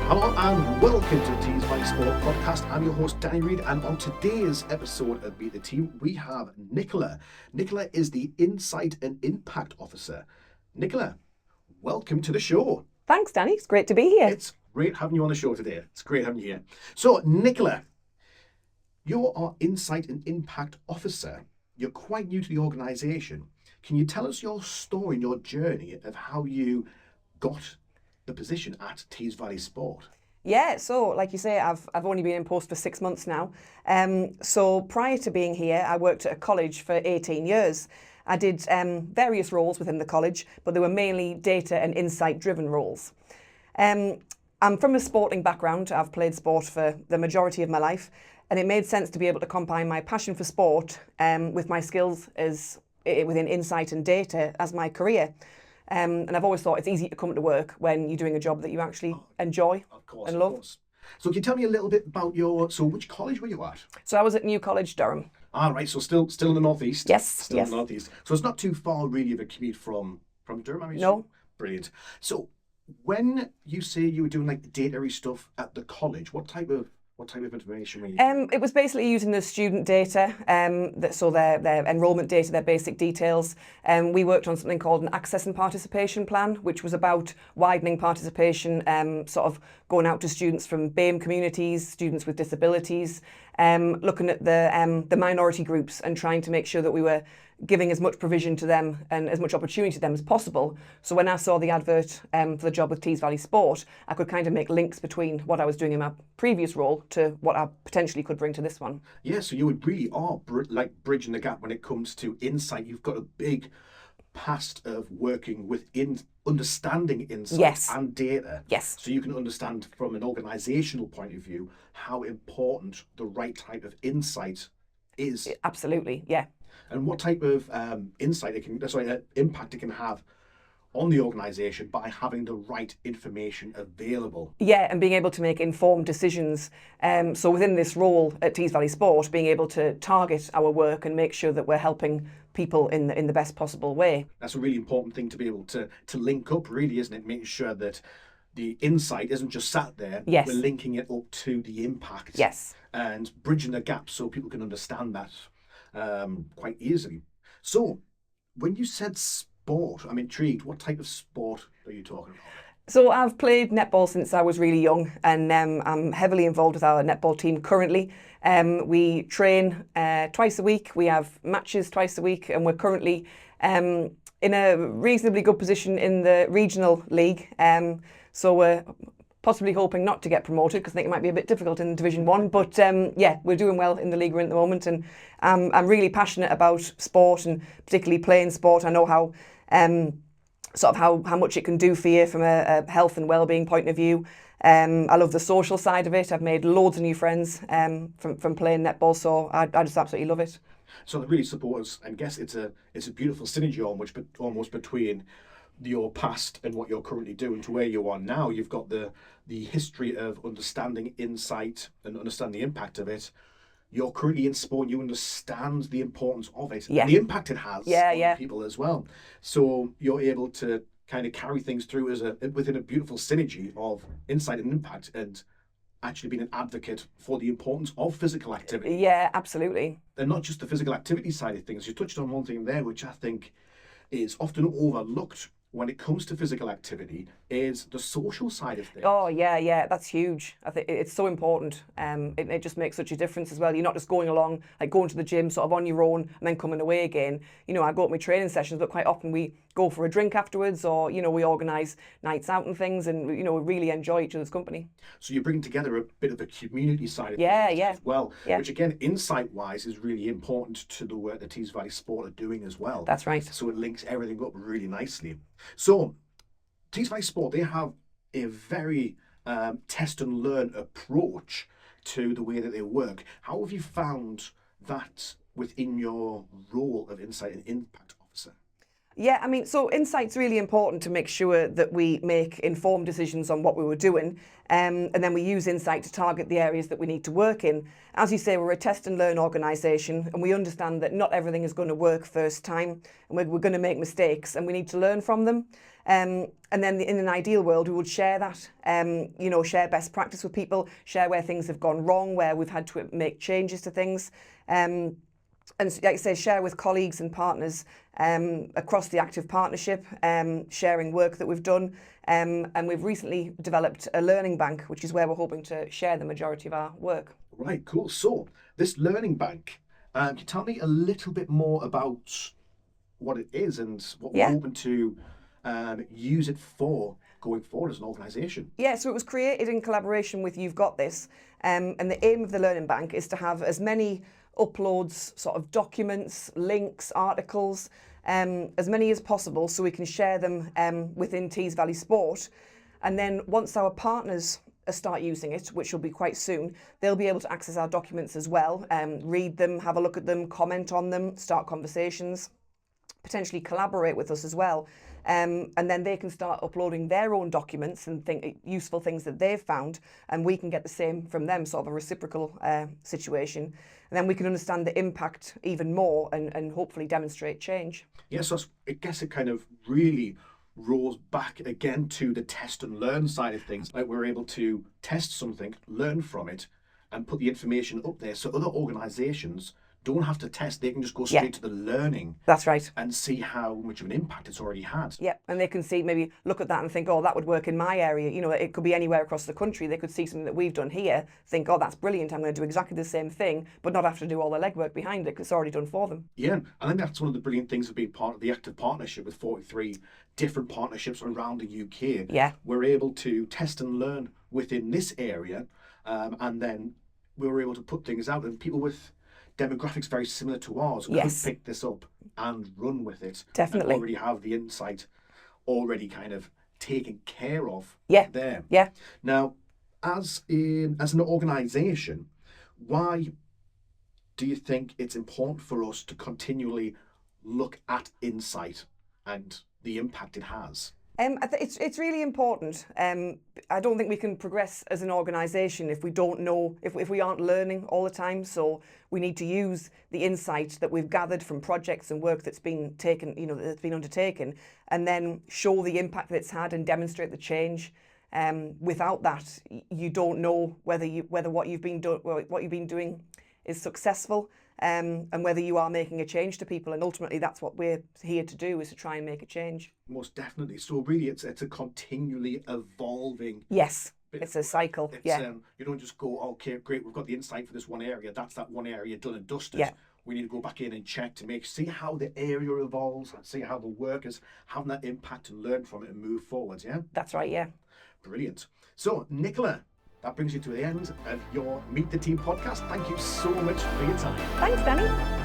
Hello and welcome to the Tees Valley Sport Podcast. I'm your host Danny Reid, and on today's episode of Meet the Team, we have Nicola. Nicola is the Insight and Impact Officer. Nicola, welcome to the show. Thanks, Danny. It's great to be here. It's great having you on the show today. It's great having you here. So, Nicola, you're our Insight and Impact Officer. You're quite new to the organisation. Can you tell us your story, your journey of how you got the position at Tees Valley Sport? Yeah, so like you say, I've only been in post for 6 months now. So prior to being here, I worked at a college for 18 years. I did various roles within the college, but they were mainly data and insight driven roles. I'm from a sporting background. I've played sport for the majority of my life, and it made sense to be able to combine my passion for sport with my skills within insight and data as my career. And I've always thought it's easy to come to work when you're doing a job that you actually enjoy and love. Course. So can you tell me a little bit about which college were you at? So I was at New College, Durham. Right, so still in the northeast. Yes, still yes. in the northeast. So it's not too far really of a commute from Durham, I mean. No. Brilliant. So when you say you were doing like data stuff at the college, what type of information were you doing? It was basically using the student data, so their enrolment data, their basic details. We worked on something called an access and participation plan, which was about widening participation, sort of going out to students from BAME communities, students with disabilities, looking at the minority groups and trying to make sure that we were giving as much provision to them and as much opportunity to them as possible. So when I saw the advert for the job with Tees Valley Sport, I could kind of make links between what I was doing in my previous role to what I potentially could bring to this one. Yeah, so you really are bridging the gap when it comes to insight. You've got a big past of working within understanding insight Yes. and data. Yes. So you can understand from an organisational point of view how important the right type of insight is. Absolutely, yeah. And what type of impact it can have on the organisation by having the right information available. Yeah, and being able to make informed decisions. So within this role at Tees Valley Sport, being able to target our work and make sure that we're helping people in the best possible way. That's a really important thing to be able to link up, really, isn't it? Making sure that the insight isn't just sat there. Yes. We're linking it up to the impact. Yes. And bridging the gap so people can understand that quite easily. So when you said sport, I'm intrigued. What type of sport are you talking about? So I've played netball since I was really young, and I'm heavily involved with our netball team currently. We train twice a week. We have matches twice a week, and we're currently in a reasonably good position in the regional league. So we're possibly hoping not to get promoted because I think it might be a bit difficult in Division 1. But yeah, we're doing well in the league we're in at the moment, and I'm really passionate about sport and particularly playing sport. I know how how much it can do for you from a health and well-being point of view. I love the social side of it. I've made loads of new friends from playing netball, so I just absolutely love it. So it really supports, and guess it's a beautiful synergy almost between your past and what you're currently doing to where you are now. You've got the history of understanding insight and understand the impact of it. You're currently in sport, you understand the importance of it, Yeah. and the impact it has Yeah. on people as well. So you're able to kind of carry things through within a beautiful synergy of insight and impact, and actually being an advocate for the importance of physical activity. Yeah, absolutely. And not just the physical activity side of things. You touched on one thing there, which I think is often overlooked when it comes to physical activity, is the social side of things. Oh yeah, that's huge. I think it's so important. It just makes such a difference as well. You're not just going along, like going to the gym sort of on your own and then coming away again. You know, I go to my training sessions, but quite often we go for a drink afterwards, or you know, we organise nights out and things, and you know, we really enjoy each other's company. So you're bringing together a bit of a community side of Yeah, things yeah. as well, Yeah. which again, insight-wise, is really important to the work that Tees Valley Sport are doing as well. That's right. So it links everything up really nicely. So Tees Valley Sport, they have a very test and learn approach to the way that they work. How have you found that within your role of Insight and Impact Officer? Yeah, I mean, so insight's really important to make sure that we make informed decisions on what we were doing, and then we use insight to target the areas that we need to work in. As you say, we're a test and learn organisation, and we understand that not everything is going to work first time, and we're going to make mistakes, and we need to learn from them. And then in an ideal world, we would share that, share best practice with people, share where things have gone wrong, where we've had to make changes to things. And like I say, share with colleagues and partners across the active partnership, sharing work that we've done. And we've recently developed a learning bank, which is where we're hoping to share the majority of our work. Right, cool. So this learning bank, can you tell me a little bit more about what it is and what we're hoping to use it for going forward as an organisation? Yeah, so it was created in collaboration with You've Got This, and the aim of the Learning Bank is to have as many uploads, sort of documents, links, articles, as many as possible, so we can share them within Tees Valley Sport. And then once our partners start using it, which will be quite soon, they'll be able to access our documents as well, read them, have a look at them, comment on them, start conversations, potentially collaborate with us as well. And then they can start uploading their own documents and useful things that they've found, and we can get the same from them, sort of a reciprocal situation. And then we can understand the impact even more and hopefully demonstrate change. Yes, yeah, so I guess it kind of really rolls back again to the test and learn side of things. Like we're able to test something, learn from it, and put the information up there so other organisations don't have to test, they can just go straight to the learning. That's right. And see how much of an impact it's already had. Yeah, and they can see, maybe look at that and think, oh, that would work in my area. You know, it could be anywhere across the country. They could see something that we've done here, think, oh, that's brilliant, I'm going to do exactly the same thing, but not have to do all the legwork behind it because it's already done for them. Yeah, I think that's one of the brilliant things of being part of the active partnership with 43 different partnerships around the UK. Yeah. We're able to test and learn within this area, and then we were able to put things out, and people with demographics very similar to ours could pick this up and run with it. Definitely. And already have the insight already kind of taken care of there. Yeah. Now, as an organisation, why do you think it's important for us to continually look at insight and the impact it has? It's really important. I don't think we can progress as an organisation if we don't know, if we aren't learning all the time. So we need to use the insight that we've gathered from projects and work that's been taken, that's been undertaken, and then show the impact that it's had and demonstrate the change. Without that, you don't know whether what you've been doing is successful. And whether you are making a change to people, and ultimately that's what we're here to do, is to try and make a change. Most definitely. So really it's a continually evolving. Yes, it's a cycle. You don't just go, okay, great, we've got the insight for this one area, that's that one area done and dusted. Yeah. We need to go back in and check to see how the area evolves, and see how the work is having that impact, and learn from it and move forwards. Yeah, that's right. Yeah, brilliant. So Nicola, that brings you to the end of your Meet the Team podcast. Thank you so much for your time. Thanks, Danny.